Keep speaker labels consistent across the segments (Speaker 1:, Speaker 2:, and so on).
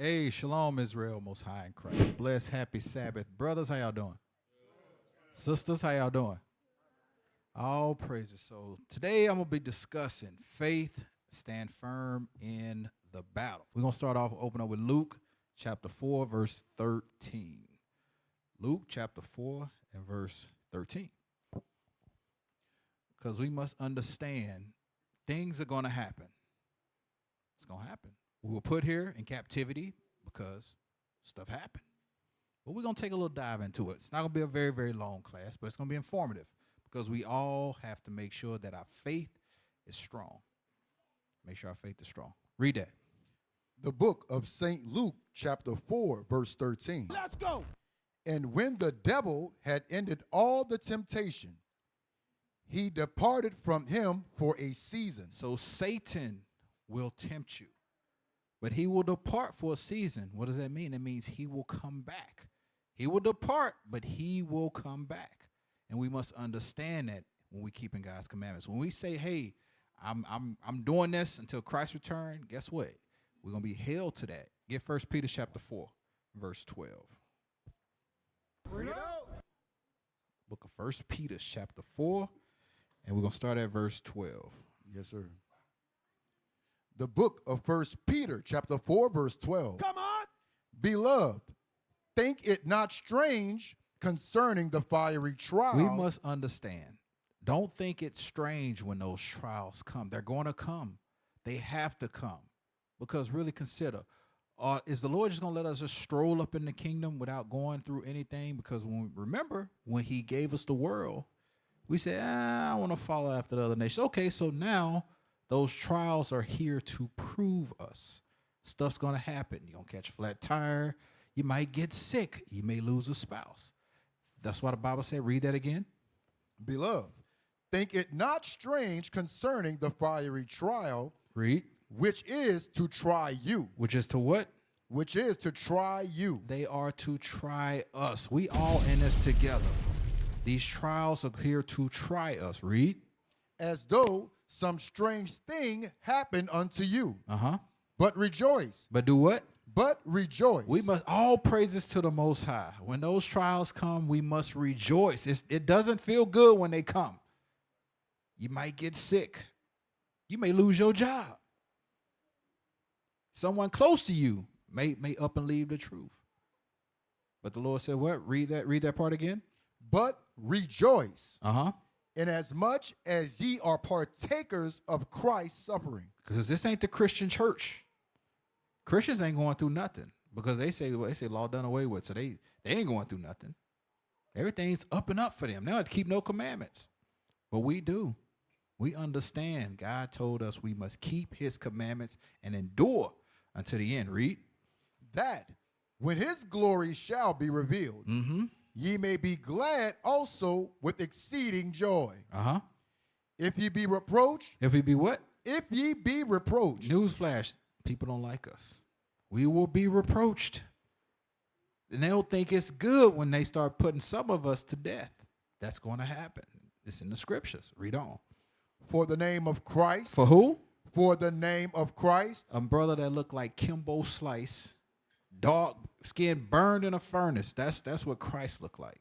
Speaker 1: Hey, shalom, Israel, most high in Christ. Blessed, happy Sabbath. Brothers, how y'all doing? Sisters, how y'all doing? All praises. So today I'm going to be discussing faith, stand firm in the battle. We're going to start off, open up with Luke chapter 4, verse 13. Luke chapter 4 and verse 13. Because we must understand things are going to happen. It's going to happen. We were put here in captivity because stuff happened. But we're going to take a little dive into it. It's not going to be a very, very long class, but it's going to be informative because we all have to make sure that our faith is strong. Make sure our faith is strong. Read that.
Speaker 2: The book of St. Luke, chapter 4, verse 13.
Speaker 3: Let's go.
Speaker 2: And when the devil had ended all the temptation, he departed from him for a season.
Speaker 1: So Satan will tempt you, but he will depart for a season. What does that mean? It means he will come back. He will depart, but he will come back. And we must understand that when we keep in God's commandments. When we say, hey, I'm doing this until Christ return, guess what? We're going to be held to that. Get 1 Peter chapter 4, verse 12.
Speaker 3: Bring it out.
Speaker 1: Book of 1 Peter chapter 4, and we're going to start at verse 12.
Speaker 2: Yes, sir. The book of 1 Peter, chapter 4, verse 12.
Speaker 3: Come on.
Speaker 2: Beloved, think it not strange concerning the fiery trial.
Speaker 1: We must understand. Don't think it's strange when those trials come. They're going to come. They have to come. Because really consider, is the Lord just going to let us just stroll up in the kingdom without going through anything? Because remember, when he gave us the world, we said, I want to follow after the other nations. Okay, so now those trials are here to prove us. Stuff's going to happen. You're going to catch a flat tire. You might get sick. You may lose a spouse. That's why the Bible said, read that again.
Speaker 2: Beloved, think it not strange concerning the fiery trial.
Speaker 1: Read.
Speaker 2: Which is to try you.
Speaker 1: Which is to what?
Speaker 2: Which is to try you.
Speaker 1: They are to try us. We all in this together. These trials are here to try us. Read.
Speaker 2: As though some strange thing happened unto you.
Speaker 1: Uh-huh.
Speaker 2: But rejoice.
Speaker 1: But do what?
Speaker 2: But rejoice.
Speaker 1: We must, all praises to the Most High. When those trials come, we must rejoice. It doesn't feel good when they come. You might get sick. You may lose your job. Someone close to you may up and leave the truth. But the Lord said what? Read that part again.
Speaker 2: But rejoice.
Speaker 1: Uh-huh.
Speaker 2: Inasmuch as ye are partakers of Christ's suffering.
Speaker 1: Because this ain't the Christian church. Christians ain't going through nothing. Because they say law done away with. So they ain't going through nothing. Everything's up and up for them. They don't have to keep no commandments. But we do. We understand God told us we must keep his commandments and endure until the end. Read.
Speaker 2: That when his glory shall be revealed, ye may be glad also with exceeding joy.
Speaker 1: Uh-huh.
Speaker 2: If ye be reproached.
Speaker 1: If we be what?
Speaker 2: If ye be reproached.
Speaker 1: Newsflash, people don't like us. We will be reproached. And they'll think it's good when they start putting some of us to death. That's going to happen. It's in the scriptures. Read on.
Speaker 2: For the name of Christ.
Speaker 1: For who?
Speaker 2: For the name of Christ.
Speaker 1: A brother that looked like Kimbo Slice, dark skin burned in a furnace. That's what Christ looked like.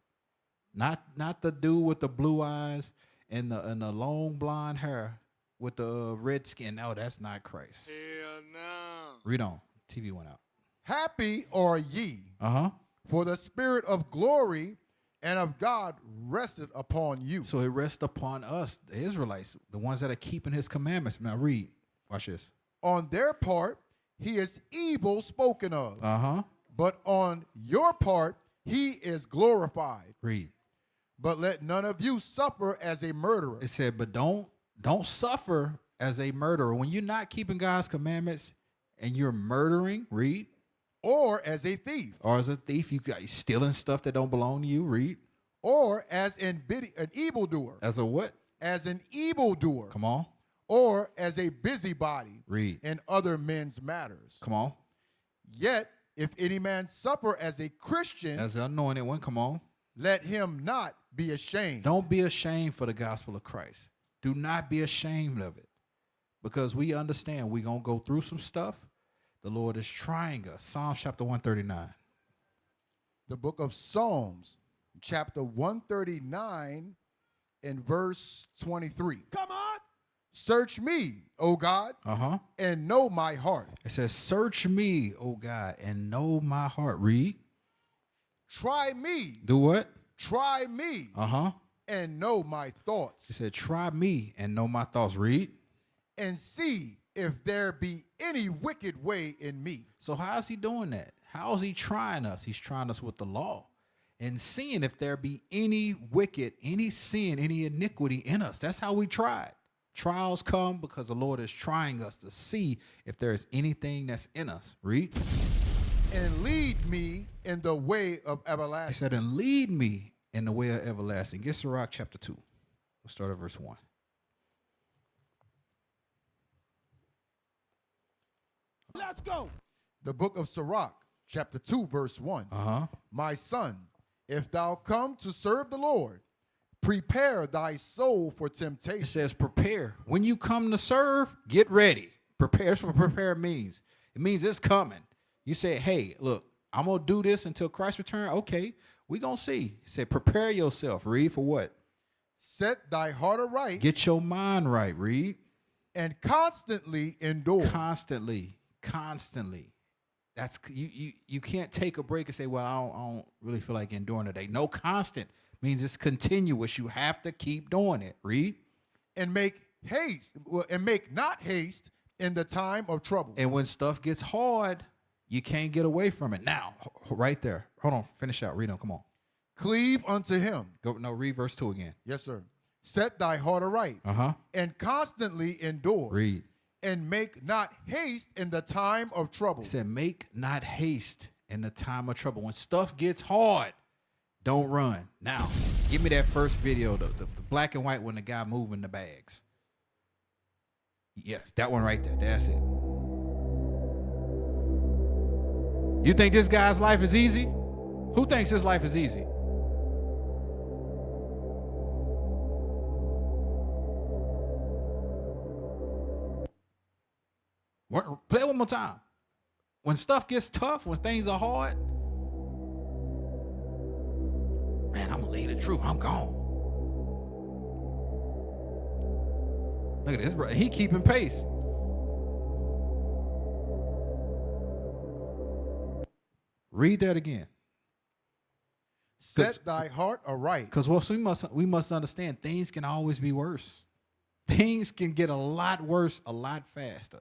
Speaker 1: Not the dude with the blue eyes and the long blonde hair with the red skin. No, that's not Christ.
Speaker 3: Hell no.
Speaker 1: Read on. TV went out.
Speaker 2: Happy are ye.
Speaker 1: Uh-huh.
Speaker 2: For the spirit of glory and of God rested upon you.
Speaker 1: So it rests upon us, the Israelites, the ones that are keeping his commandments. Now read. Watch this.
Speaker 2: On their part, he is evil spoken of.
Speaker 1: Uh-huh.
Speaker 2: But on your part, he is glorified.
Speaker 1: Read.
Speaker 2: But let none of you suffer as a murderer.
Speaker 1: It said, but don't suffer as a murderer. When you're not keeping God's commandments and you're murdering, read.
Speaker 2: Or as a thief.
Speaker 1: Or as a thief, you stealing stuff that don't belong to you, read.
Speaker 2: Or as an evildoer.
Speaker 1: As a what?
Speaker 2: As an evildoer.
Speaker 1: Come on.
Speaker 2: Or as a busybody.
Speaker 1: Read.
Speaker 2: In other men's matters.
Speaker 1: Come on.
Speaker 2: Yet, if any man suffer as a Christian.
Speaker 1: As an anointed one, come on.
Speaker 2: Let him not be ashamed.
Speaker 1: Don't be ashamed for the gospel of Christ. Do not be ashamed of it. Because we understand we're going to go through some stuff. the Lord is trying us. Psalms chapter 139.
Speaker 2: The book of Psalms, chapter 139 and verse 23.
Speaker 3: Come on.
Speaker 2: Search me, O God,
Speaker 1: Uh-huh.
Speaker 2: and know my heart.
Speaker 1: It says, search me, O God, and know my heart. Read.
Speaker 2: Try me.
Speaker 1: Do what?
Speaker 2: Try me
Speaker 1: Uh-huh.
Speaker 2: and know my
Speaker 1: It
Speaker 2: thoughts,
Speaker 1: said, try me and know my thoughts. Read.
Speaker 2: and see if there be any wicked way in me.
Speaker 1: So how is he doing that? How is he trying us? He's trying us with the law and seeing if there be any wicked, any sin, any iniquity in us. That's how we try it. Trials come because the Lord is trying us to see if there is anything that's in us. Read.
Speaker 2: And lead me in the way of
Speaker 1: He
Speaker 2: everlasting.
Speaker 1: said, and lead me in the way of everlasting. Get Sirach chapter 2. We'll start at verse 1.
Speaker 3: Let's go.
Speaker 2: The book of Sirach, chapter 2, verse 1.
Speaker 1: Uh-huh.
Speaker 2: My son, if thou come to serve the Lord, prepare thy soul for
Speaker 1: It
Speaker 2: temptation.
Speaker 1: says prepare. When you come to serve, get ready. Prepare. That's what prepare means. It means it's coming. You say, hey, look, I'm going to do this until Christ return. Okay, we going to see. He said, prepare yourself. Read for what?
Speaker 2: Set thy heart aright
Speaker 1: Get your mind right. Read.
Speaker 2: and constantly endure.
Speaker 1: Constantly. That's you can't take a break and say, well, I don't really feel like enduring today. No, constant means it's continuous. You have to keep doing it. Read.
Speaker 2: And make haste, and make not haste in the time of trouble.
Speaker 1: And when stuff gets hard, you can't get away from it. Now, right there. Hold on. Finish out. Read on. Come on.
Speaker 2: Cleave unto him.
Speaker 1: Go. No, read verse 2 again.
Speaker 2: Yes, sir. Set thy heart aright
Speaker 1: Uh-huh.
Speaker 2: and constantly endure.
Speaker 1: Read.
Speaker 2: And make not haste in the time of trouble.
Speaker 1: It said, make not haste in the time of trouble. When stuff gets hard, don't run. Now, give me that first video, the black and white when the guy moving the bags. Yes, that one right there. That's it. You think this guy's life is easy? Who thinks his life is easy? Play it one more time. When stuff gets tough, when things are hard, man, I'm gonna leave the truth. I'm gone. Look at this, bro. He keeping pace. Read that again.
Speaker 2: Set thy heart aright.
Speaker 1: Because we must understand things can always be worse. Things can get a lot worse a lot faster.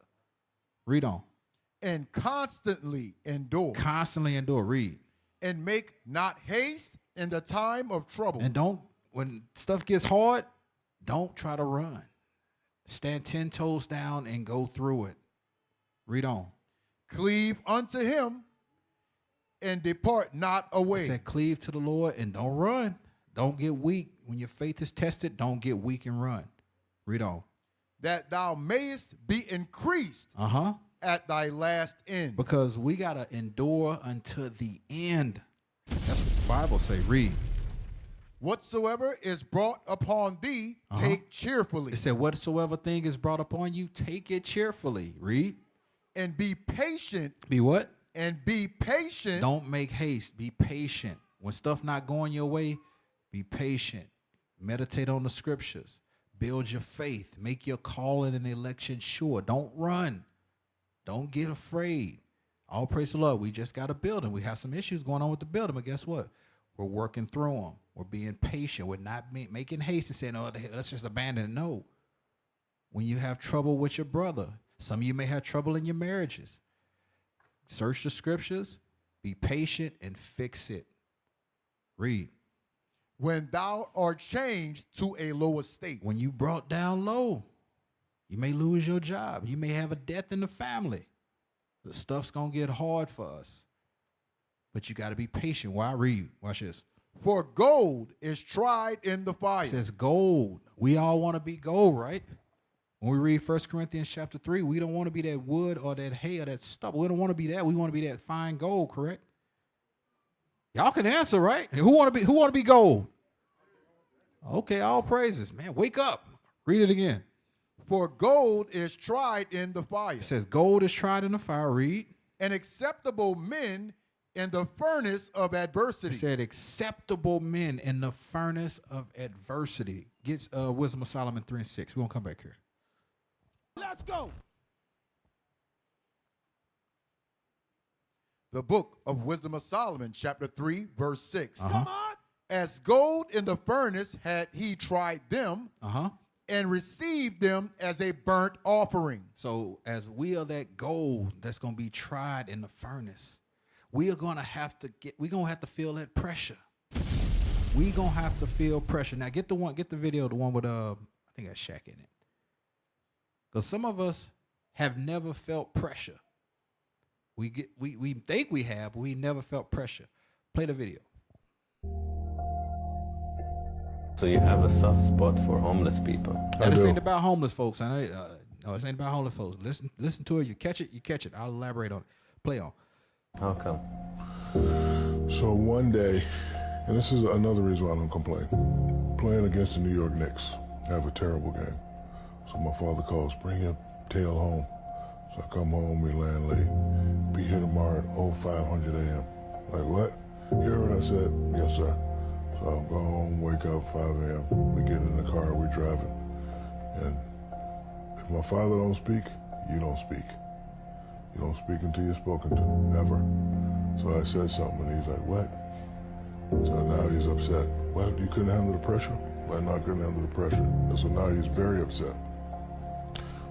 Speaker 1: Read on.
Speaker 2: And constantly endure.
Speaker 1: Constantly endure. Read.
Speaker 2: And make not haste in the time of trouble.
Speaker 1: And don't, when stuff gets hard, don't try to run. Stand 10 toes down and go through it. Read on.
Speaker 2: Cleave unto him and depart not away.
Speaker 1: It said cleave to the Lord and don't run. Don't get weak. When your faith is tested, don't get weak and run. Read on.
Speaker 2: That thou mayest be increased
Speaker 1: Uh-huh.
Speaker 2: at thy last end.
Speaker 1: Because we got to endure until the end. That's what the Bible say. Read.
Speaker 2: Whatsoever is brought upon thee, take cheerfully.
Speaker 1: It said whatsoever thing is brought upon you, take it cheerfully. Read.
Speaker 2: And be patient.
Speaker 1: Be what?
Speaker 2: And be patient.
Speaker 1: Don't make haste. Be patient. When stuff not going your way, be patient. Meditate on the scriptures. Build your faith. Make your calling and election sure. Don't run. Don't get afraid. All praise the Lord. We just got a building. We have some issues going on with the building, but guess what? We're working through them. We're being patient. We're not making haste and saying, oh, let's just abandon it. No. When you have trouble with your brother, some of you may have trouble in your marriages. Search the scriptures, be patient, and fix it. Read.
Speaker 2: When thou art changed to a low estate.
Speaker 1: When you brought down low, you may lose your job. You may have a death in the family. The stuff's going to get hard for us. But you got to be patient. Why? Read. Watch this.
Speaker 2: For gold is tried in the fire.
Speaker 1: It says gold. We all want to be gold, right? When we read 1 Corinthians chapter 3, we don't want to be that wood or that hay or that stuff. We don't want to be that. We want to be that fine gold, correct? Y'all can answer, right? Who want to be gold? Okay, all praises. Man, wake up. Read it again.
Speaker 2: For gold is tried in the fire.
Speaker 1: It says gold is tried in the fire. Read.
Speaker 2: And acceptable men in the furnace of adversity.
Speaker 1: It said acceptable men in the furnace of adversity. Gets Wisdom of Solomon 3 and 6. We're going to come back here.
Speaker 3: Let's go.
Speaker 2: The book of Wisdom of Solomon, chapter 3, verse 6.
Speaker 3: Come on.
Speaker 2: As gold in the furnace had he tried them, and received them as a burnt offering.
Speaker 1: So as we are that gold that's going to be tried in the furnace, we are going to have to feel that pressure. We going to have to feel pressure. Now get the video, the one with I think that's Shaq in it. Because some of us have never felt pressure. We think we have, but we never felt pressure. Play the video.
Speaker 4: So you have a soft spot for homeless people.
Speaker 1: Now, this ain't about homeless folks. I know. No, this ain't about homeless folks. Listen to it. You catch it. I'll elaborate on it. Play on.
Speaker 4: How come?
Speaker 5: So one day, and this is another reason why I don't complain, playing against the New York Knicks, have a terrible game. So my father calls, bring your tail home. So I come home, we land late. Be here tomorrow at 0500 a.m. Like, what? You heard what I said? Yes, sir. So I'll go home, wake up 5 a.m. We get in the car, we're driving. And if my father don't speak, you don't speak. You don't speak until you're spoken to, ever. So I said something, and he's like, what? So now he's upset. What, you couldn't handle the pressure? I'm not couldn't handle the pressure. And so now he's very upset.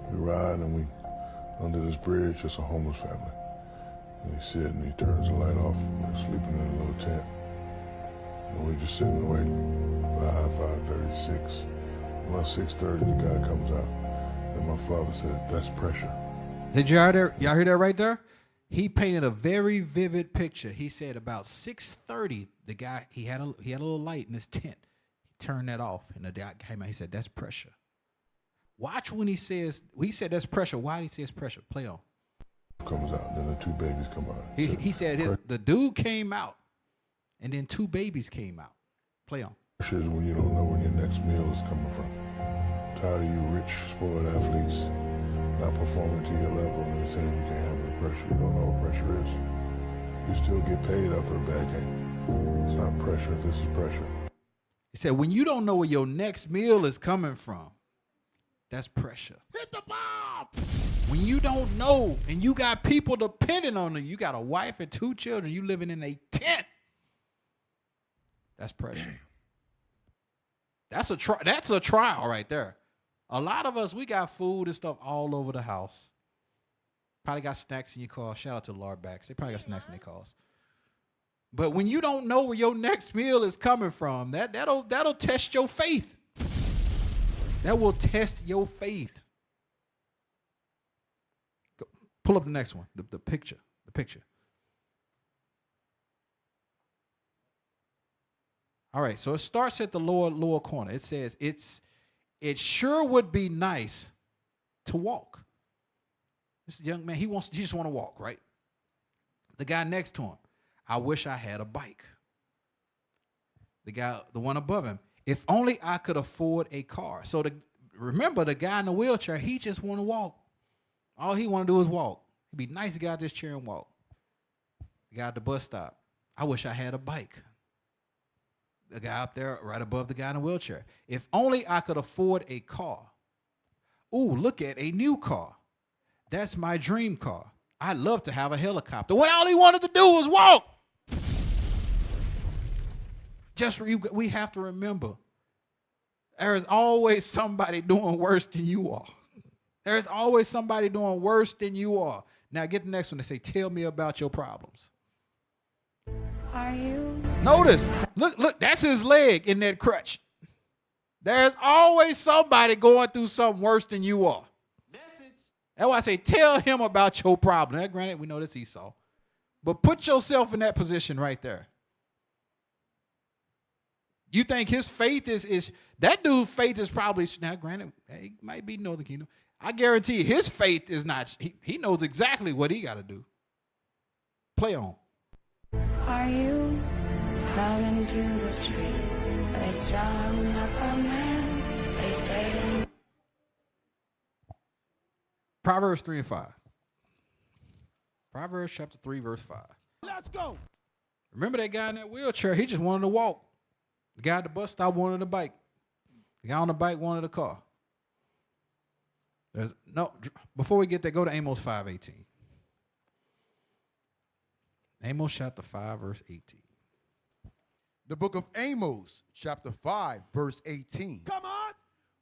Speaker 5: We ride, and we, under this bridge, it's a homeless family. And he sit, and he turns the light off, and we're sleeping in a little tent. And we're just sitting and waiting. 5:36. About 6:30, the guy comes out. And my father said, that's pressure.
Speaker 1: Did y'all hear that right there? He painted a very vivid picture. He said about 6:30, the guy, he had a little light in his tent. He turned that off, and the guy came out. He said, that's pressure. Watch when he said that's pressure. Why did he say it's pressure? Play on.
Speaker 5: Comes out, and then the two babies come out.
Speaker 1: He said the dude came out, and then two babies came out. Play on.
Speaker 5: Pressure is when you don't know where your next meal is coming from. Tired of you rich, spoiled athletes not performing to your level and saying you can't handle the pressure. You don't know what pressure is. You still get paid after a bad game. It's not pressure. This is pressure.
Speaker 1: He said when you don't know where your next meal is coming from, that's pressure.
Speaker 3: Hit the bomb.
Speaker 1: When you don't know and you got people depending on you, you got a wife and two children, you living in a tent. That's pressure. That's a trial right there. A lot of us, we got food and stuff all over the house. Probably got snacks in your car. Shout out to Lard Backs. They probably got snacks in their cars. But when you don't know where your next meal is coming from, that'll test your faith. That will test your faith. Go, pull up the next one, the picture. All right, so it starts at the lower corner. It says, it sure would be nice to walk. This young man, he just want to walk, right? The guy next to him, I wish I had a bike. The one above him, if only I could afford a car. So remember, the guy in the wheelchair, he just want to walk. All he want to do is walk. It'd be nice to get out this chair and walk. The guy at the bus stop, I wish I had a bike. The guy up there right above the guy in the wheelchair. If only I could afford a car. Ooh, look at a new car. That's my dream car. I'd love to have a helicopter. What all he wanted to do was walk. We have to remember, there is always somebody doing worse than you are. There is always somebody doing worse than you are. Now get the next one. They say, tell me about your problems.
Speaker 6: Are you?
Speaker 1: Notice, look, that's his leg in that crutch. There's always somebody going through something worse than you are.
Speaker 3: Message.
Speaker 1: That's why I say, tell him about your problem. Now, granted, we know this Esau. But put yourself in that position right there. You think his faith is that dude's faith is probably, now granted, he might be Northern Kingdom. I guarantee you, his faith is not, he knows exactly what he got to do. Play on.
Speaker 6: Are you coming to the tree? They strung up a man. They say
Speaker 1: Proverbs 3 and 5. Proverbs chapter 3, verse 5.
Speaker 3: Let's go.
Speaker 1: Remember that guy in that wheelchair? He just wanted to walk. The guy at the bus stop wanted a bike. The guy on the bike wanted a car. Before we get there, go to Amos 5:18. Amos chapter 5, verse 18.
Speaker 2: The book of Amos, chapter 5, verse 18.
Speaker 3: Come on.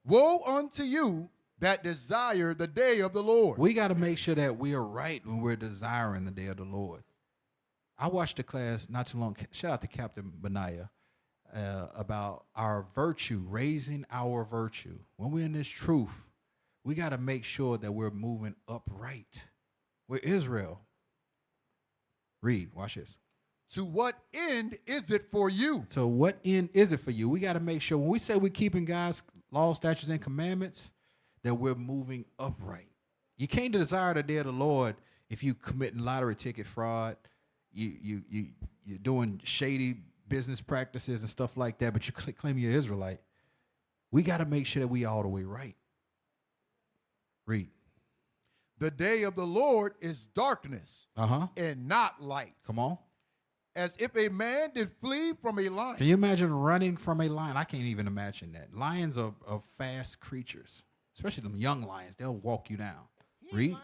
Speaker 2: Woe unto you that desire the day of the Lord.
Speaker 1: We got to make sure that we are right when we're desiring the day of the Lord. I watched a class not too long, shout out to Captain Benaiah, about our virtue, raising our virtue. When we're in this truth, we got to make sure that we're moving upright. We're Israel. Read, watch this.
Speaker 2: To what end is it for you?
Speaker 1: So what end is it for you? We got to make sure when we say we're keeping God's laws, statutes, and commandments, that we're moving upright. You can't desire the day of the Lord if you committing lottery ticket fraud, you're doing shady business practices and stuff like that, but you claim you're Israelite. We got to make sure that we all the way right. Read.
Speaker 2: The day of the Lord is darkness and not light.
Speaker 1: Come on.
Speaker 2: As if a man did flee from a
Speaker 1: Can
Speaker 2: lion.
Speaker 1: you imagine running from a lion? I can't even imagine that. Lions are fast creatures, especially them young lions. They'll walk you down. Read.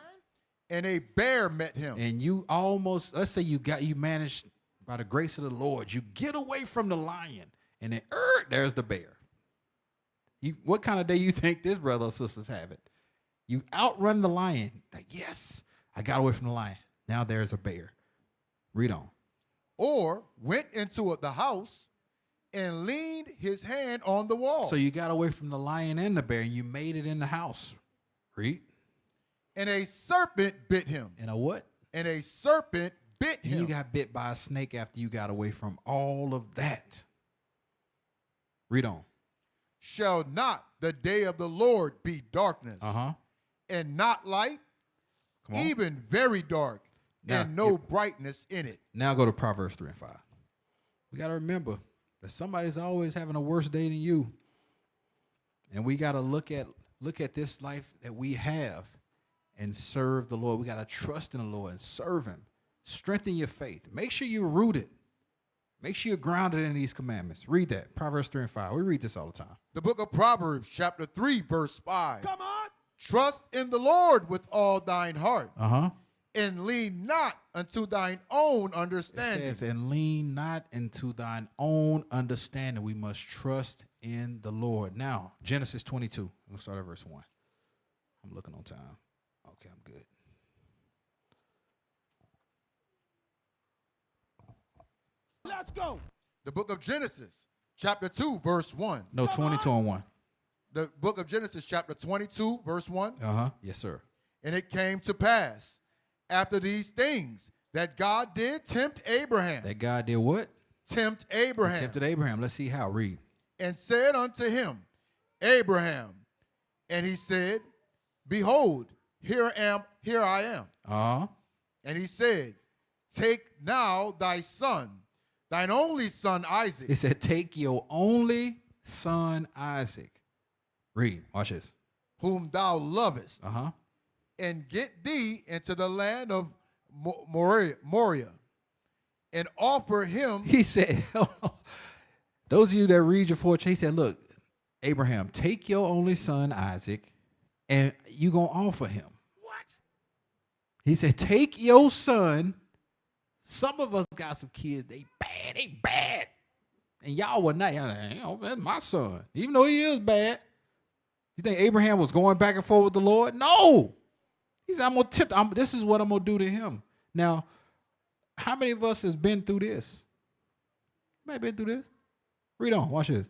Speaker 2: And a bear met him.
Speaker 1: And you almost, let's say you managed by the grace of the Lord, you get away from the lion, and then there's the bear. What kind of day you think this brother or sister's having? You outrun the lion. Like, yes, I got away from the lion. Now there's a bear. Read on.
Speaker 2: Or went into the house and leaned his hand on the wall.
Speaker 1: So you got away from the lion and the bear, and you made it in the house. Read.
Speaker 2: And a serpent bit him.
Speaker 1: And a what?
Speaker 2: And a serpent bit
Speaker 1: And
Speaker 2: him.
Speaker 1: you got bit by a snake after you got away from all of that. Read on.
Speaker 2: Shall not the day of the Lord be darkness and not light, even very dark,
Speaker 1: Now,
Speaker 2: and no brightness in it?
Speaker 1: Now go to Proverbs 3 and 5. We got to remember that somebody's always having a worse day than you. And we got to look at this life that we have and serve the Lord. We got to trust in the Lord and serve him. Strengthen your faith. Make sure you're rooted. Make sure you're grounded in these commandments. Read that. Proverbs 3 and 5. We read this all the time.
Speaker 2: The book of Proverbs, chapter 3, verse 5.
Speaker 3: Come on.
Speaker 2: Trust in the Lord with all thine heart,
Speaker 1: Uh-huh.
Speaker 2: and lean not unto thine own
Speaker 1: It
Speaker 2: understanding.
Speaker 1: says, and lean not into thine own understanding. We must trust in the Lord. Now, Genesis 22. We'll start at verse 1. I'm looking on time. Okay, I'm good.
Speaker 3: Let's go.
Speaker 2: The book of Genesis, chapter 2, verse 1.
Speaker 1: No, 22 on 1.
Speaker 2: The book of Genesis, chapter 22, verse 1.
Speaker 1: Uh-huh. Yes, sir.
Speaker 2: And it came to pass after these things that God did tempt Abraham.
Speaker 1: That God did what?
Speaker 2: Tempt Abraham.
Speaker 1: He tempted Abraham. Let's see how. Read.
Speaker 2: And said unto him, Abraham. And he said, Behold, here I am.
Speaker 1: Uh-huh.
Speaker 2: And he said, Take now thy son, thine only son Isaac.
Speaker 1: He said, take your only son Isaac. Read. Watch this.
Speaker 2: Whom thou lovest,
Speaker 1: Uh-huh.
Speaker 2: and get thee into the land of Moriah, and offer him.
Speaker 1: He said, those of you that read your fortune, he said, look, Abraham, take your only son Isaac, and you going to offer him.
Speaker 3: What?
Speaker 1: He said, take your son. Some of us got some kids, they bad. And y'all were not, that's my son. Even though he is bad. You think Abraham was going back and forth with the Lord? No. He said, this is what I'm going to do to him. Now, how many of us has been through this? Anybody been through this? Read on. Watch this.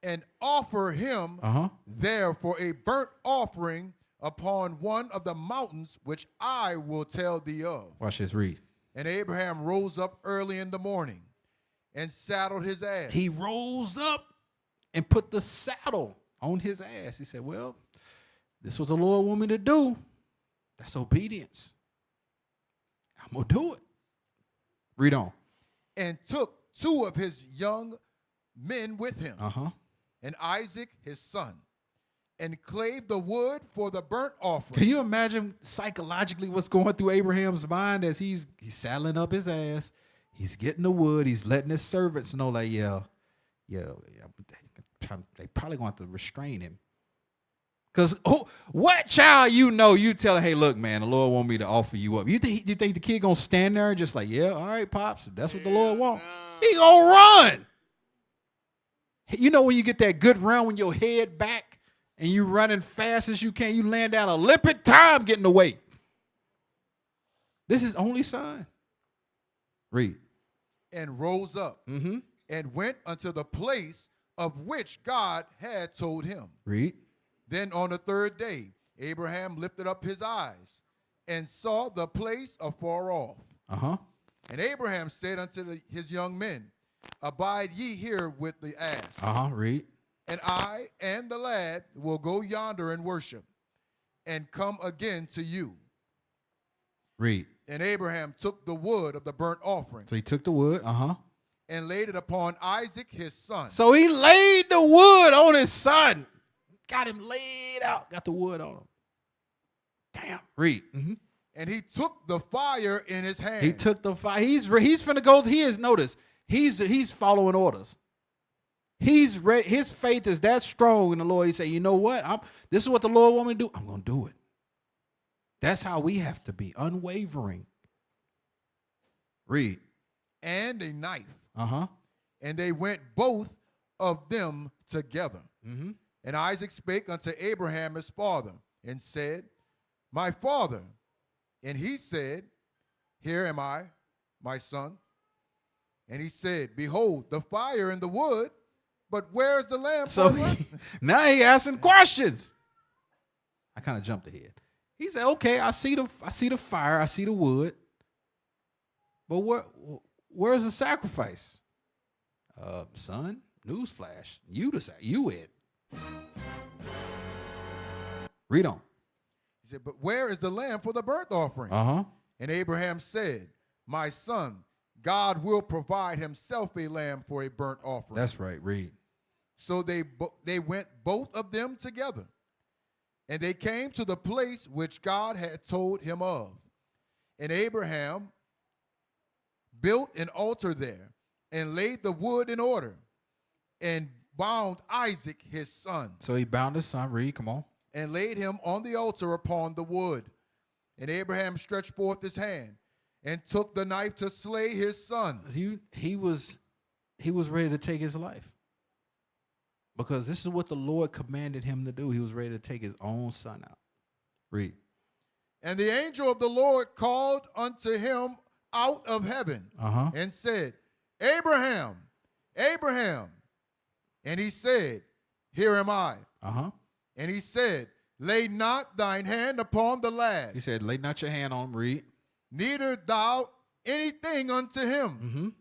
Speaker 2: And offer him there for a burnt offering upon one of the mountains which I will tell thee of.
Speaker 1: Watch this. Read.
Speaker 2: And Abraham rose up early in the morning and saddled his ass.
Speaker 1: He rose up and put the saddle on his ass. He said, well, this is what the Lord want me to do. That's obedience. I'm going to do it. Read on.
Speaker 2: And took two of his young men with him,
Speaker 1: Uh-huh.
Speaker 2: and Isaac his son, and clave the wood for the burnt offering.
Speaker 1: Can you imagine psychologically what's going through Abraham's mind as he's saddling up his ass, he's getting the wood, he's letting his servants know, like, yeah, they probably going to have to restrain him. Because what child you tell her, hey, look, man, the Lord want me to offer you up. You think the kid going to stand there and just like, yeah, all right, Pops, if that's what the Lord want. He going to run. You know when you get that good run when your head back and you running fast as you can, you land down Olympic time getting away. This is only son. Read.
Speaker 2: And rose up and went unto the place of which God had told him.
Speaker 1: Read.
Speaker 2: Then on the third day, Abraham lifted up his eyes and saw the place afar off. And Abraham said unto his young men, abide ye here with the ass.
Speaker 1: Read.
Speaker 2: And I and the lad will go yonder and worship, and come again to you.
Speaker 1: Read.
Speaker 2: And Abraham took the wood of the burnt offering.
Speaker 1: So he took the wood,
Speaker 2: and laid it upon Isaac his son.
Speaker 1: So he laid the wood on his son. Got him laid out. Got the wood on him. Damn. Read.
Speaker 2: And he took the fire in his hand.
Speaker 1: He took the fire. He's finna go. Notice, he's following orders. He's ready. His faith is that strong in the Lord. He said, you know what? This is what the Lord want me to do. I'm going to do it. That's how we have to be, unwavering. Read.
Speaker 2: And a knife.
Speaker 1: And
Speaker 2: they went both of them together. And Isaac spake unto Abraham his father, and said, my father. And he said, here am I, my son. And he said, behold, the fire and the wood, but where's the lamb?
Speaker 1: So now he asking questions. I kind of jumped ahead. He said, okay, I see the fire, I see the wood, but where's the sacrifice? Son, newsflash, you it. Read on.
Speaker 2: He said, but where is the lamb for the burnt offering? And Abraham said, my son, God will provide himself a lamb for a burnt offering.
Speaker 1: That's right. Read.
Speaker 2: So they went both of them together, and they came to the place which God had told him of. And Abraham built an altar there, and laid the wood in order, and bound Isaac his son.
Speaker 1: So he bound his son. Read, come on.
Speaker 2: And laid him on the altar upon the wood. And Abraham stretched forth his hand, and took the knife to slay his son.
Speaker 1: He was ready to take his life. Because this is what the Lord commanded him to do. He was ready to take his own son out. Read.
Speaker 2: And the angel of the Lord called unto him out of heaven, and said, Abraham, Abraham. And he said, here am I. And he said, lay not thine hand upon the lad.
Speaker 1: He said, lay not your hand on him. Read.
Speaker 2: Neither thou anything unto him.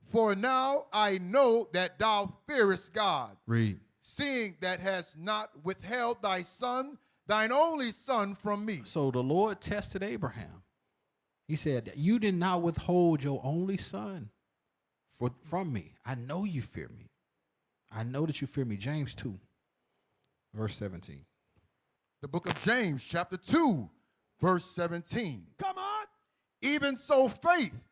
Speaker 2: For now I know that thou fearest God.
Speaker 1: Read.
Speaker 2: Seeing that hast not withheld thy son, thine only son, from me.
Speaker 1: So the Lord tested Abraham. He said, you did not withhold your only son from me. I know you fear me. I know that you fear me. James 2, verse 17.
Speaker 2: The book of James, chapter 2, verse 17.
Speaker 3: Come on.
Speaker 2: Even so faith,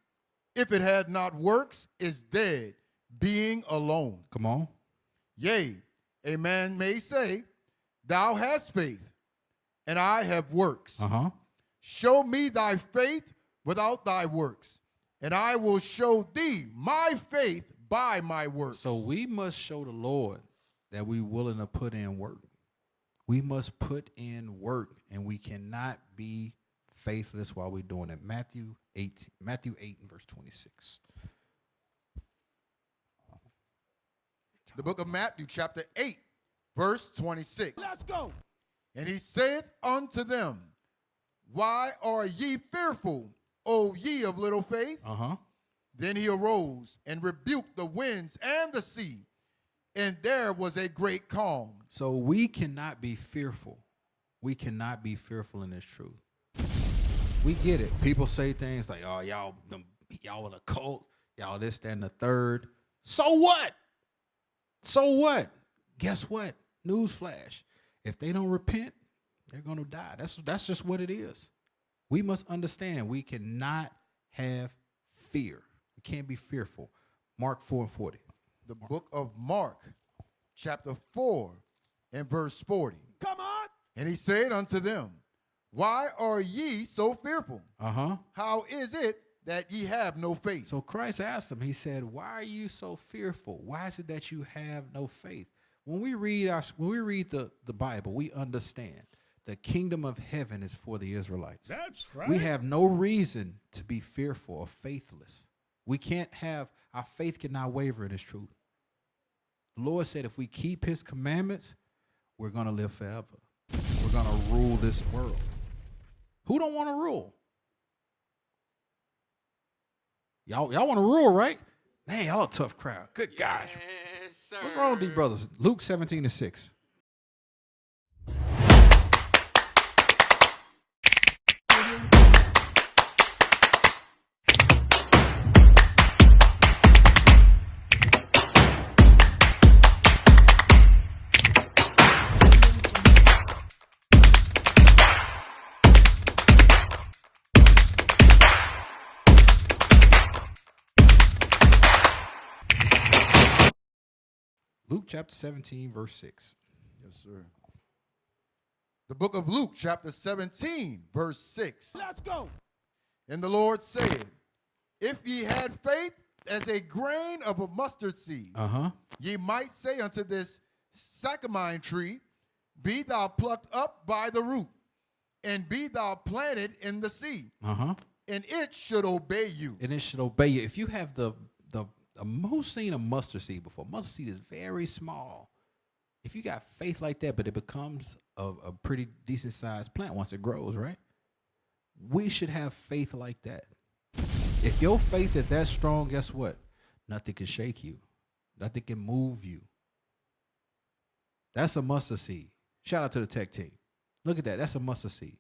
Speaker 2: if it had not works, is dead, being alone.
Speaker 1: Come on.
Speaker 2: Yea, a man may say, thou hast faith, and I have works. Show me thy faith without thy works, and I will show thee my faith by my works.
Speaker 1: So we must show the Lord that we're willing to put in work. We must put in work, and we cannot be faithless while we're doing it. Matthew 8 and verse 26.
Speaker 2: The book of Matthew, chapter 8, verse 26.
Speaker 3: Let's go.
Speaker 2: And he saith unto them, why are ye fearful, O ye of little faith? Then he arose and rebuked the winds and the sea, and there was a great calm.
Speaker 1: So we cannot be fearful. We cannot be fearful in this truth. We get it. People say things like, oh, y'all in a cult, y'all this, that, and the third. So what? So what? Guess what? Newsflash. If they don't repent, they're going to die. That's just what it is. We must understand we cannot have fear. We can't be fearful. Mark 4:40.
Speaker 2: The book of Mark, chapter 4 and verse 40.
Speaker 3: Come on.
Speaker 2: And he said unto them, why are ye so fearful? How is it that ye have no faith?
Speaker 1: So Christ asked them, he said, why are you so fearful? Why is it that you have no faith? When we read the Bible, we understand the kingdom of heaven is for the Israelites.
Speaker 3: That's right.
Speaker 1: We have no reason to be fearful or faithless. We can't have, our faith cannot waver in His truth. The Lord said if we keep His commandments, we're going to live forever. We're going to rule this world. Who don't want to rule? Y'all want to rule, right? Man, y'all a tough crowd. Good gosh.
Speaker 7: Yes, sir.
Speaker 1: What's wrong with these brothers? Luke 17:6. Luke chapter 17, verse 6.
Speaker 2: Yes, sir. The book of Luke, chapter 17, verse 6.
Speaker 3: Let's go.
Speaker 2: And the Lord said, if ye had faith as a grain of a mustard seed, ye might say unto this sycamore tree, be thou plucked up by the root, and be thou planted in the sea, and it should obey you.
Speaker 1: And it should obey you. If you have most seen a mustard seed before, mustard seed is very small. If you got faith like that, but it becomes a pretty decent sized plant once it grows, right? We should have faith like that. If your faith is that strong, guess what? Nothing can shake you. Nothing can move you. That's a mustard seed. Shout out to the tech team. Look at that. That's a mustard seed.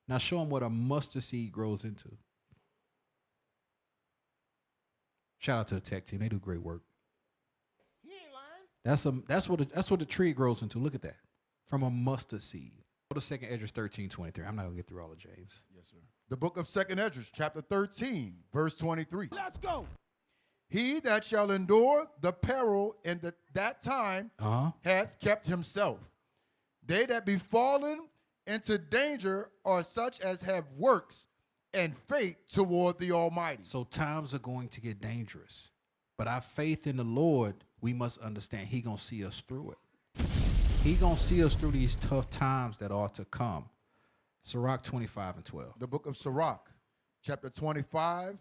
Speaker 1: Now show them what a mustard seed grows into. Shout out to the tech team. They do great work.
Speaker 3: He ain't lying.
Speaker 1: That's what the tree grows into. Look at that. From a mustard seed. Go to 2nd Esdras 13:23. I'm not going to get through all of James.
Speaker 2: Yes, sir. The book of 2nd Esdras, chapter 13, verse 23.
Speaker 3: Let's go.
Speaker 2: He that shall endure the peril in that time hath kept himself. They that be fallen into danger are such as have works and faith toward the Almighty.
Speaker 1: So times are going to get dangerous. But our faith in the Lord, we must understand He going to see us through it. He going to see us through these tough times that are to come. Sirach 25:12.
Speaker 2: The book of Sirach, chapter 25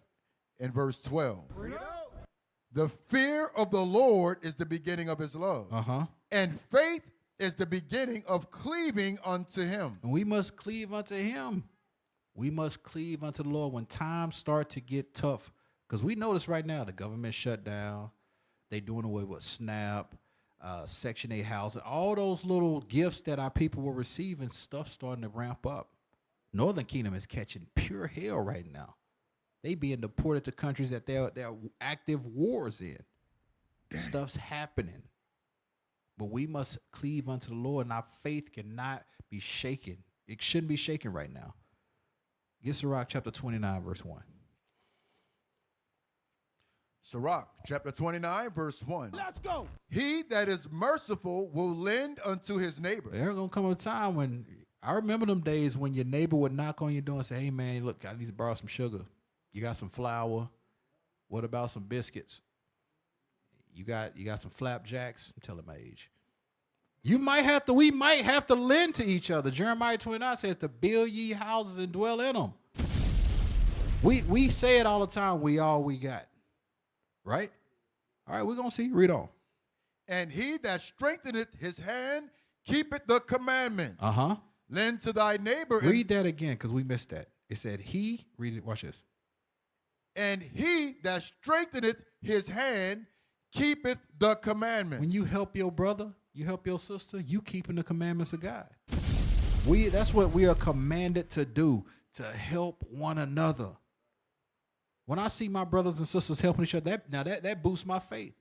Speaker 2: and verse 12. The fear of the Lord is the beginning of His love. And faith is the beginning of cleaving unto Him.
Speaker 1: And we must cleave unto Him. We must cleave unto the Lord when times start to get tough. Because we notice right now the government shut down. They doing away with SNAP, Section 8 housing. All those little gifts that our people were receiving, stuff starting to ramp up. Northern Kingdom is catching pure hell right now. They being deported to countries that there are active wars in. Stuff's happening. But we must cleave unto the Lord, and our faith cannot be shaken. It shouldn't be shaken right now. Get Sirach chapter 29, verse 1.
Speaker 2: Sirach chapter 29, verse 1.
Speaker 3: Let's go.
Speaker 2: He that is merciful will lend unto his neighbor.
Speaker 1: There's going to come a time when, I remember them days when your neighbor would knock on your door and say, hey, man, look, I need to borrow some sugar. You got some flour? What about some biscuits? You got some flapjacks? I'm telling my age. We might have to lend to each other. Jeremiah 29 says to build ye houses and dwell in them. We say it all the time, we all we got. Right? All right, we're going to see. Read on.
Speaker 2: And he that strengtheneth his hand keepeth the commandments. Lend to thy neighbor.
Speaker 1: Read that again because we missed that. It said read it, watch this.
Speaker 2: And he that strengtheneth his hand keepeth the commandments.
Speaker 1: When you help your brother, you help your sister, you keeping the commandments of God. That's what we are commanded to do, to help one another. When I see my brothers and sisters helping each other, that boosts my faith.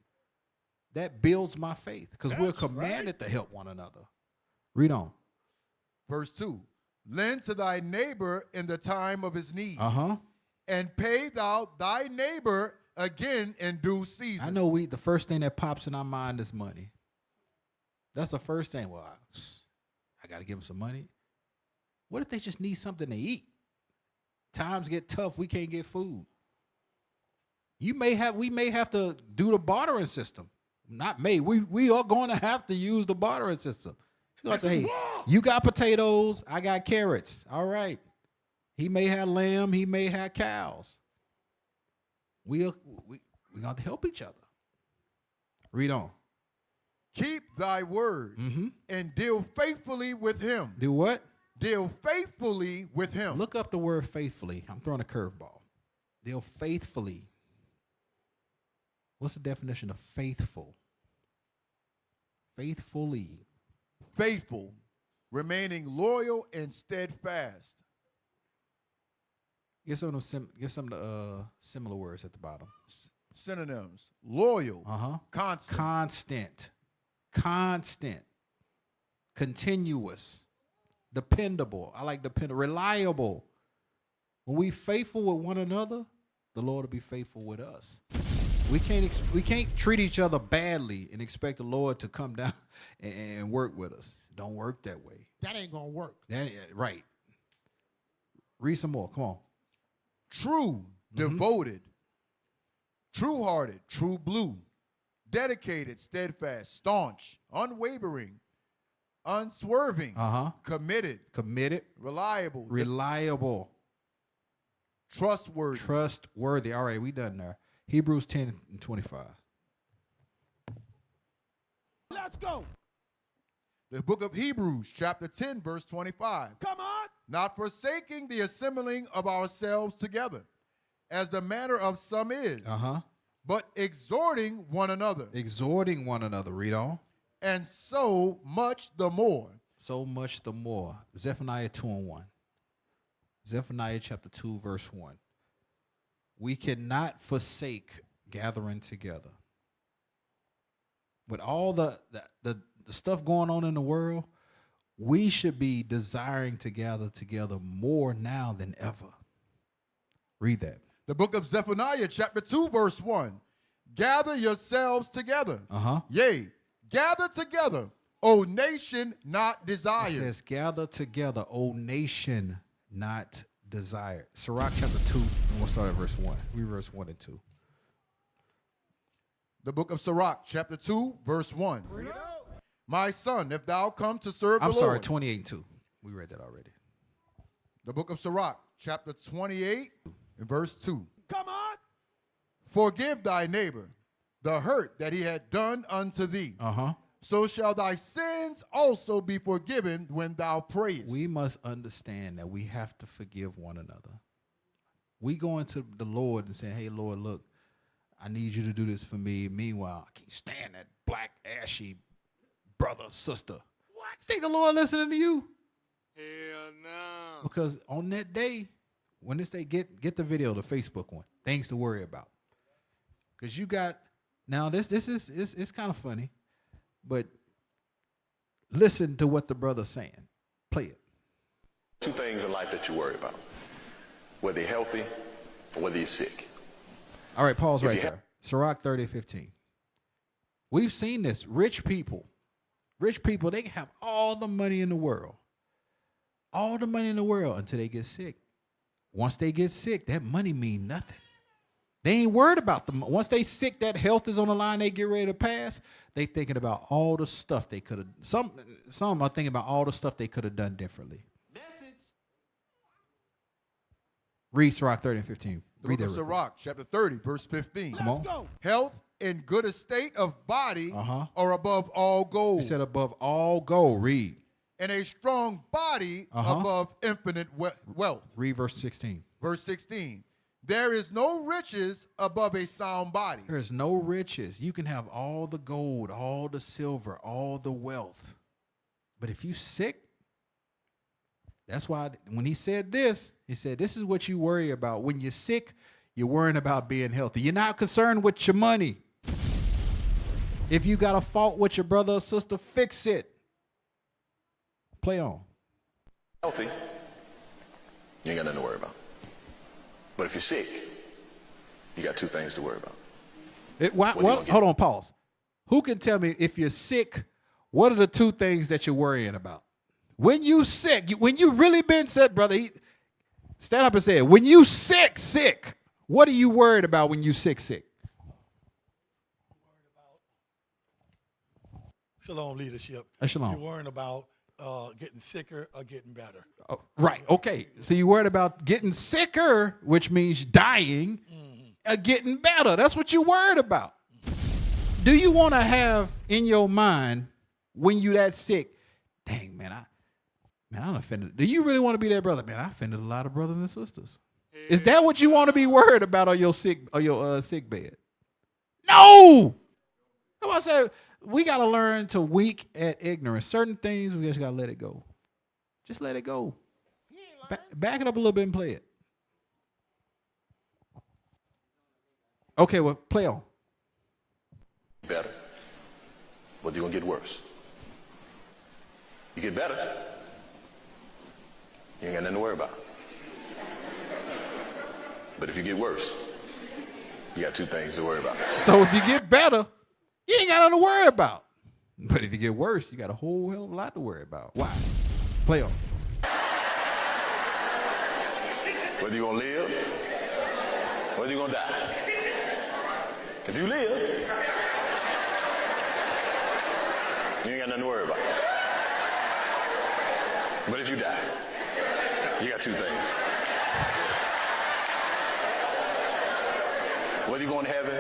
Speaker 1: That builds my faith because we're commanded to help one another. Read on.
Speaker 2: Verse 2. Lend to thy neighbor in the time of his need,
Speaker 1: Uh-huh.
Speaker 2: and pay thou thy neighbor again in due season.
Speaker 1: I know the first thing that pops in our mind is money. That's the first thing. Well, I got to give them some money. What if they just need something to eat? Times get tough. We can't get food. We may have to do the bartering system. Not may. We are going to have to use the bartering system. You got potatoes. I got carrots. All right. He may have lamb. He may have cows. We got to help each other. Read on.
Speaker 2: Keep thy word and deal faithfully with him.
Speaker 1: Do what?
Speaker 2: Deal faithfully with him.
Speaker 1: Look up the word faithfully. I'm throwing a curveball. Deal faithfully. What's the definition of faithful? Faithfully.
Speaker 2: Faithful, remaining loyal and steadfast.
Speaker 1: Give some of the similar words at the bottom.
Speaker 2: Synonyms: loyal, constant, continuous, dependable. I like dependable, reliable. When we faithful with one another, the Lord will be faithful with us. We can't treat each other badly and expect the Lord to come down and work with us. Don't work that way.
Speaker 3: That ain't gonna work.
Speaker 1: Right. Read some more. Come on.
Speaker 2: True, devoted, true-hearted, true blue, dedicated, steadfast, staunch, unwavering, unswerving, committed, reliable, trustworthy.
Speaker 1: All right, we done there. Hebrews 10:25.
Speaker 3: Let's go.
Speaker 2: The book of Hebrews, chapter 10, verse 25.
Speaker 3: Come on.
Speaker 2: Not forsaking the assembling of ourselves together, as the manner of some is, but exhorting one another.
Speaker 1: Exhorting one another. Read on.
Speaker 2: And so much the more.
Speaker 1: So much the more. Zephaniah 2:1. Zephaniah chapter 2, verse 1. We cannot forsake gathering together. With all the stuff going on in the world, we should be desiring to gather together more now than ever. Read that.
Speaker 2: The book of Zephaniah, chapter 2, verse 1. Gather yourselves together. Yea, gather together, O nation not desired.
Speaker 1: It says, gather together, O nation not desired. Sirach chapter 2, and we'll start at verse 1. Read verse 1 and 2.
Speaker 2: The book of Sirach, chapter 2, verse 1. My son, if thou come to serve the Lord.
Speaker 1: I'm sorry, 28 and 2. We read that already.
Speaker 2: The book of Sirach, chapter 28, and verse 2.
Speaker 3: Come on.
Speaker 2: Forgive thy neighbor the hurt that he had done unto thee. So shall thy sins also be forgiven when thou prayest.
Speaker 1: We must understand that we have to forgive one another. We go into the Lord and say, hey, Lord, look, I need you to do this for me. Meanwhile, I can't stand that black, ashy brother, sister. What? Think the Lord listening to you?
Speaker 7: Hell no.
Speaker 1: Because on that day, when this day, get the video, the Facebook one, things to worry about. Because you got, now this is it's kind of funny, but listen to what the brother's saying. Play it.
Speaker 8: Two things in life that you worry about, whether you're healthy or whether you're sick.
Speaker 1: All right, pause right there. Sirach 30:15. We've seen this. Rich people, they can have all the money in the world. All the money in the world until they get sick. Once they get sick, that money mean nothing. They ain't worried about them. Once they sick, that health is on the line, they get ready to pass. They thinking about all the stuff they could have. Some are thinking about all the stuff they could have done differently. Read Sirach 30:15.
Speaker 2: The book of Sirach, chapter 30, verse 15.
Speaker 1: Come on.
Speaker 3: Go.
Speaker 2: Health and good estate of body are above all gold.
Speaker 1: He said above all gold. Read.
Speaker 2: And a strong body above infinite wealth.
Speaker 1: Read verse 16.
Speaker 2: Verse 16. There is no riches above a sound body.
Speaker 1: There is no riches. You can have all the gold, all the silver, all the wealth. But if you sick, that's why when he said this is what you worry about. When you're sick, you're worrying about being healthy. You're not concerned with your money. If you got a fault with your brother or sister, fix it. Play on.
Speaker 8: Healthy, you ain't got nothing to worry about. But if you're sick, you got two things to worry about.
Speaker 1: Hold on, pause. Who can tell me if you're sick, what are the two things that you're worrying about? When you sick, when you really been sick, brother, stand up and say it. When you sick, what are you worried about when you sick?
Speaker 3: Shalom leadership.
Speaker 1: Shalom.
Speaker 3: You're worrying about getting sicker or getting better.
Speaker 1: Oh, right. Okay. So you're worried about getting sicker, which means dying, or getting better. That's what you're worried about. Do you want to have in your mind when you that sick, dang, man, I'm offended. Do you really want to be that brother? Man, I offended a lot of brothers and sisters. Is that what you want to be worried about on your sick bed? No. That's why I said we got to learn to weak at ignorance. Certain things, we just got to let it go. Just let it go. Back it up a little bit and play it. Okay, well, play on.
Speaker 8: Better, but you're going to get worse. You get better, you ain't got nothing to worry about. But if you get worse, you got two things to worry about.
Speaker 1: So if you get better, you ain't got nothing to worry about. But if you get worse, you got a whole hell of a lot to worry about. Why? Play on.
Speaker 8: Whether you're going to live, whether you're going to die. If you live, you ain't got nothing to worry about. But if you die, you got two things. Whether you're going to heaven,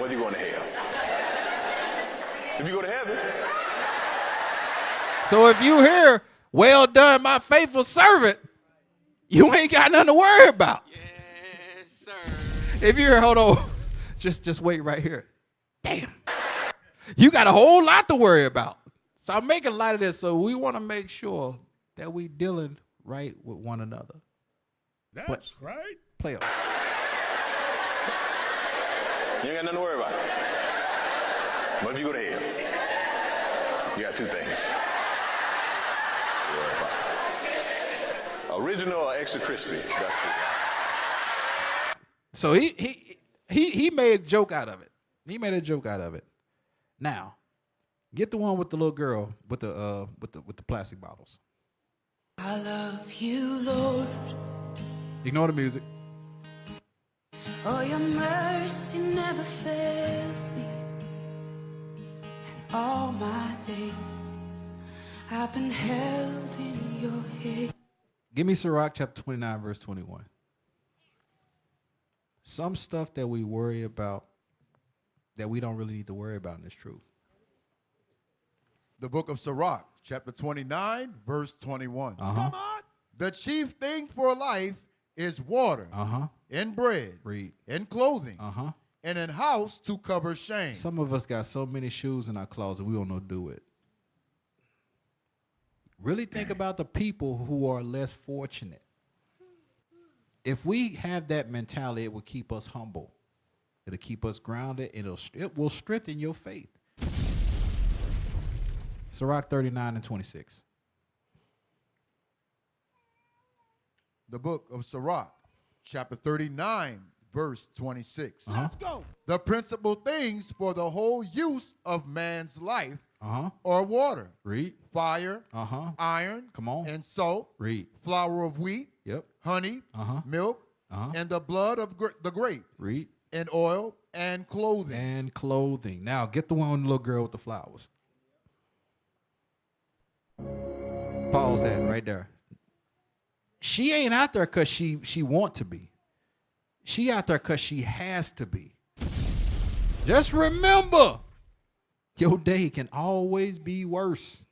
Speaker 8: whether you're going to hell. If you go to heaven.
Speaker 1: So if you hear, well done, my faithful servant, you ain't got nothing to worry about.
Speaker 7: Yes, sir.
Speaker 1: If you hear, hold on, just wait right here. Damn. You got a whole lot to worry about. So I'm making light of this, so we want to make sure that we dealing right with one another.
Speaker 3: That's right.
Speaker 1: Play on.
Speaker 8: You ain't got nothing to worry about. But if you go to hell, you got two things to worry about. Original or extra crispy? That's the
Speaker 1: So he made a joke out of it. He made a joke out of it. Now, get the one with the little girl with the plastic bottles.
Speaker 6: I love you, Lord.
Speaker 1: Ignore the music.
Speaker 6: Oh, your mercy never fails me. And all my days, I've been held in your hand.
Speaker 1: Give me Sirach chapter 29, verse 21. Some stuff that we worry about that we don't really need to worry about in this truth.
Speaker 2: The book of Sirach, chapter 29, verse 21.
Speaker 1: Uh-huh.
Speaker 3: Come on.
Speaker 2: The chief thing for life is water,
Speaker 1: Uh-huh.
Speaker 2: and bread,
Speaker 1: Read.
Speaker 2: and clothing,
Speaker 1: Uh-huh.
Speaker 2: and in house to cover shame.
Speaker 1: Some of us got so many shoes in our closet, we don't know what to do with. Really think about the people who are less fortunate. If we have that mentality, it will keep us humble. It'll keep us grounded. It will strengthen your faith. Sirach 39 and 26.
Speaker 2: The book of Sirach, chapter 39, verse 26.
Speaker 1: Uh-huh.
Speaker 3: Let's go.
Speaker 2: The principal things for the whole use of man's life
Speaker 1: Uh-huh.
Speaker 2: are water,
Speaker 1: Read.
Speaker 2: fire,
Speaker 1: Uh-huh.
Speaker 2: iron,
Speaker 1: Come on.
Speaker 2: and salt,
Speaker 1: Read.
Speaker 2: flour of wheat,
Speaker 1: Yep.
Speaker 2: honey,
Speaker 1: Uh-huh.
Speaker 2: milk,
Speaker 1: Uh-huh.
Speaker 2: and the blood of the grape,
Speaker 1: Read.
Speaker 2: and oil, and clothing.
Speaker 1: And clothing. Now get the one with the little girl with the flowers. Pause that right there. She ain't out there because she want to be. She out there because she has to be. Just remember, your day can always be worse.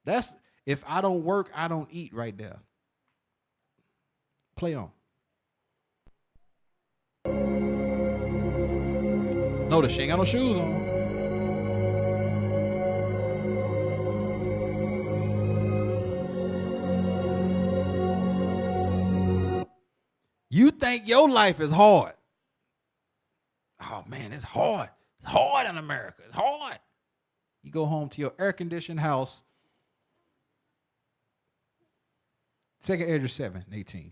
Speaker 1: That's if I don't work, I don't eat right there. Play on. Notice she ain't got no shoes on. You think your life is hard. Oh man, it's hard. It's hard in America. It's hard. You go home to your air-conditioned house 2 Ezra 7:18.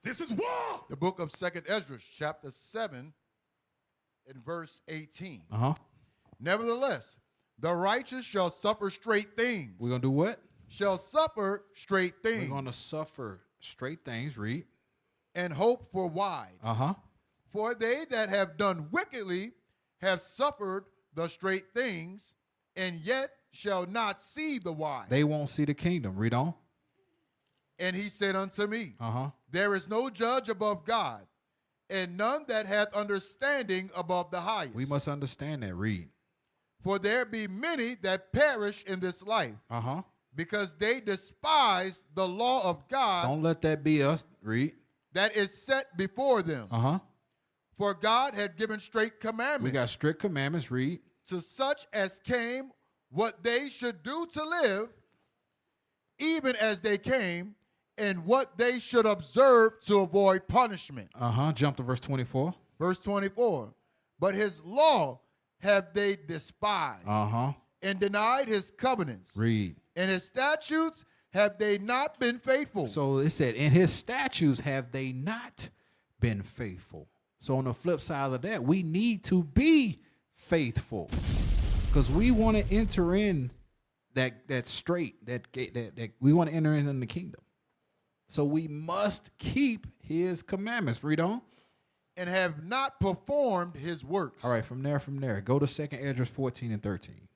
Speaker 3: This is war.
Speaker 2: The book of 2 Ezra, chapter 7, and verse 18.
Speaker 1: Uh-huh.
Speaker 2: Nevertheless, the righteous shall suffer straight things.
Speaker 1: We're going to do what?
Speaker 2: Shall suffer straight
Speaker 1: We're
Speaker 2: things.
Speaker 1: going to suffer straight things. Read.
Speaker 2: And hope for wide.
Speaker 1: Uh-huh.
Speaker 2: For they that have done wickedly have suffered the straight things, and yet shall not see the wide.
Speaker 1: They won't see the kingdom. Read on.
Speaker 2: And he said unto me,
Speaker 1: Uh-huh.
Speaker 2: there is no judge above God, and none that hath understanding above the highest.
Speaker 1: We must understand that. Read.
Speaker 2: For there be many that perish in this life,
Speaker 1: Uh-huh.
Speaker 2: because they despise the law of God
Speaker 1: Don't let that be us. Read.
Speaker 2: that is set before them.
Speaker 1: Uh-huh.
Speaker 2: For God had given straight commandments
Speaker 1: We got strict commandments. Read.
Speaker 2: to such as came what they should do to live, even as they came, and what they should observe to avoid punishment.
Speaker 1: Uh-huh. Jump to verse 24.
Speaker 2: Verse 24. But his law have they despised,
Speaker 1: Uh-huh.
Speaker 2: and denied his covenants,
Speaker 1: Read.
Speaker 2: and his statutes have they not been faithful.
Speaker 1: So it said, in his statutes have they not been faithful. So on the flip side of that, we need to be faithful, because we want to enter in that straight, that gate, that we want to enter in the kingdom. So we must keep his commandments. Read on.
Speaker 2: And have not performed his works.
Speaker 1: All right, from there. Go to 2 Ezra 14 and 13.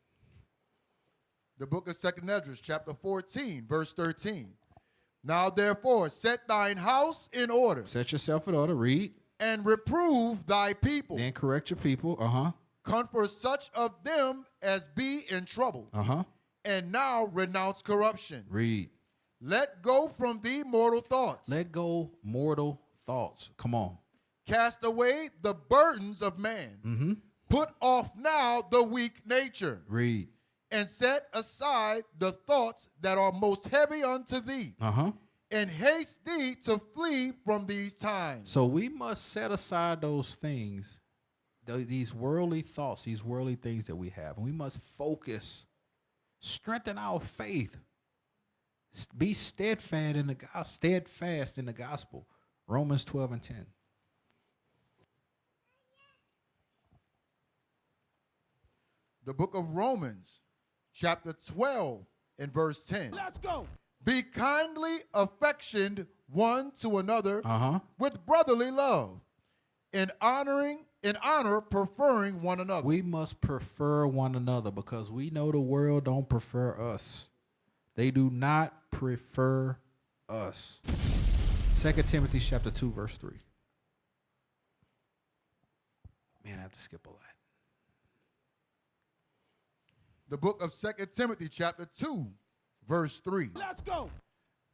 Speaker 2: The book of 2 Ezra, chapter 14, verse 13. Now therefore set thine house in order,
Speaker 1: Set yourself in order. Read.
Speaker 2: and reprove thy people.
Speaker 1: Then correct your people. Uh-huh.
Speaker 2: Comfort such of them as be in trouble.
Speaker 1: Uh-huh.
Speaker 2: And now renounce corruption.
Speaker 1: Read.
Speaker 2: Let go from thee mortal thoughts.
Speaker 1: Let go mortal thoughts. Come on.
Speaker 2: Cast away the burdens of man.
Speaker 1: Mm-hmm.
Speaker 2: Put off now the weak nature.
Speaker 1: Read.
Speaker 2: And set aside the thoughts that are most heavy unto thee.
Speaker 1: Uh-huh.
Speaker 2: And haste thee to flee from these times.
Speaker 1: So we must set aside those things, these worldly thoughts, these worldly things that we have. And we must focus, strengthen our faith, be steadfast in the gospel. Romans 12 and 10.
Speaker 2: The book of Romans, chapter 12 and verse 10.
Speaker 3: Let's go.
Speaker 2: Be kindly affectioned one to another
Speaker 1: Uh-huh.
Speaker 2: with brotherly love, in honor preferring one another.
Speaker 1: We must prefer one another, because we know the world don't prefer us. They do not prefer us. 2 Timothy chapter 2, verse 3. Man, I have to skip a lot.
Speaker 2: The book of 2 Timothy chapter 2, verse 3.
Speaker 3: Let's go.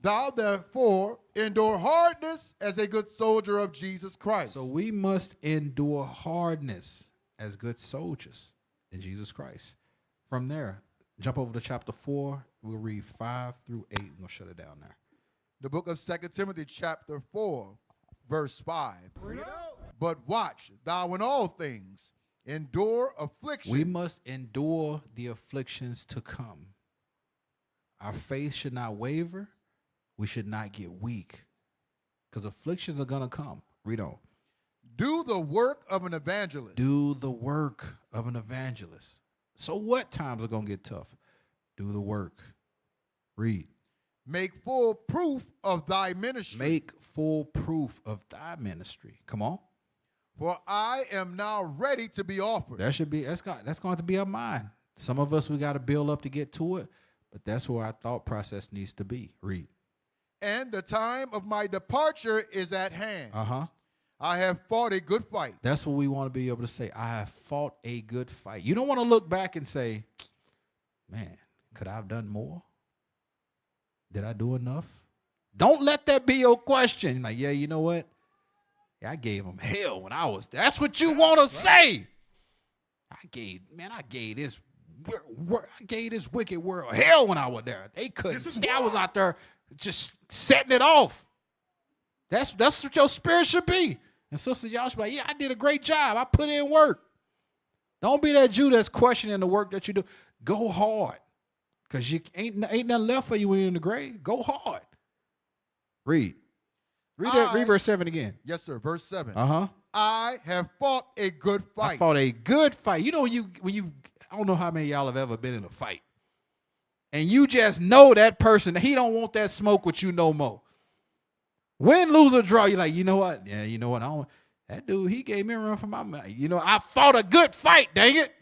Speaker 2: Thou therefore endure hardness as a good soldier of Jesus Christ.
Speaker 1: So we must endure hardness as good soldiers in Jesus Christ. From there, jump over to chapter 4. We'll read 5 through 8. We're going to shut it down there.
Speaker 2: The book of 2 Timothy chapter 4, verse 5. But watch thou in all things, endure affliction.
Speaker 1: We must endure the afflictions to come. Our faith should not waver. We should not get weak, because afflictions are going to come. Read on.
Speaker 2: Do the work of an evangelist.
Speaker 1: Do the work of an evangelist. So what times are going to get tough? Do the work. Read.
Speaker 2: Make full proof of thy ministry.
Speaker 1: Make full proof of thy ministry. Come on.
Speaker 2: For I am now ready to be offered.
Speaker 1: That's going to be our mind. Some of us, we got to build up to get to it, but that's where our thought process needs to be. Read.
Speaker 2: And the time of my departure is at hand.
Speaker 1: Uh-huh.
Speaker 2: I have fought a good fight.
Speaker 1: That's what we want to be able to say. I have fought a good fight. You don't want to look back and say, man, could I have done more? Did I do enough? Don't let that be your question. Like, yeah, you know what? Yeah, I gave them hell when I was there. That's what you want to say. I gave this wicked world hell when I was there. They couldn't. I was out there just setting it off. That's what your spirit should be. And sister, y'all should be like, yeah, I did a great job. I put in work. Don't be that Jew that's questioning the work that you do. Go hard. Because you ain't nothing left for you when you're in the grave. Go hard. Read. Read verse 7 again.
Speaker 2: Yes, sir. Verse 7.
Speaker 1: Uh-huh.
Speaker 2: I have fought a good fight.
Speaker 1: I fought a good fight. You know, I don't know how many of y'all have ever been in a fight. And you just know that person, he don't want that smoke with you no more. Win, lose, or draw, you're like, you know what? Yeah, you know what? That dude, he gave me a run for my money. You know, I fought a good fight, dang it.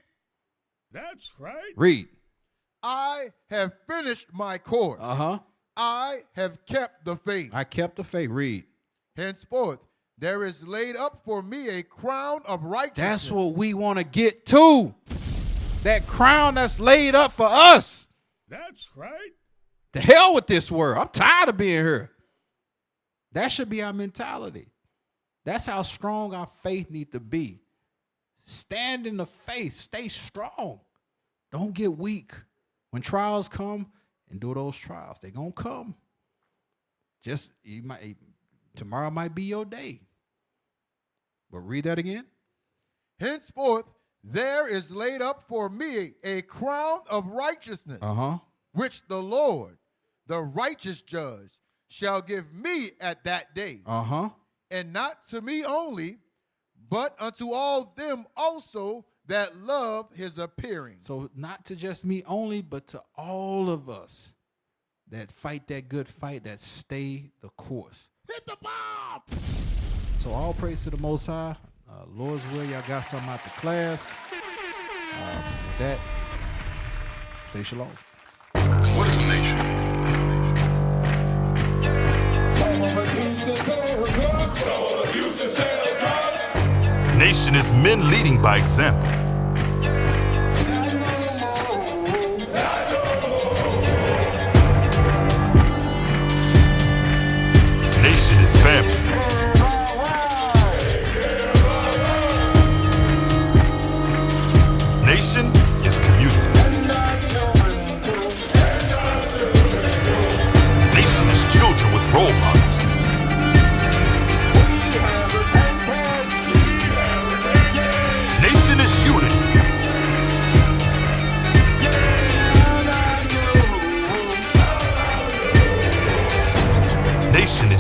Speaker 3: That's right.
Speaker 1: Read.
Speaker 2: I have finished my course.
Speaker 1: Uh-huh.
Speaker 2: I have kept the faith.
Speaker 1: I kept the faith. Read.
Speaker 2: Henceforth, there is laid up for me a crown of righteousness.
Speaker 1: That's what we want to get to. That crown that's laid up for us.
Speaker 3: That's right.
Speaker 1: The hell with this world. I'm tired of being here. That should be our mentality. That's how strong our faith needs to be. Stand in the faith. Stay strong. Don't get weak. When trials come, endure those trials. They're going to come. Tomorrow might be your day. But read that again.
Speaker 2: Henceforth, there is laid up for me a crown of righteousness, which the Lord, the righteous judge, shall give me at that day. And not to me only, but unto all them also that love his appearing.
Speaker 1: So not to just me only, but to all of us that fight that good fight, that stay the course.
Speaker 3: Hit the bomb.
Speaker 1: So all praise to the Most High. Lord's will, y'all got something out the class. With that, say shalom.
Speaker 8: What is a nation?
Speaker 3: Nation is men leading by example. Nation is family. Nation is community. Nation is children with role models. Nation is unity. Nation is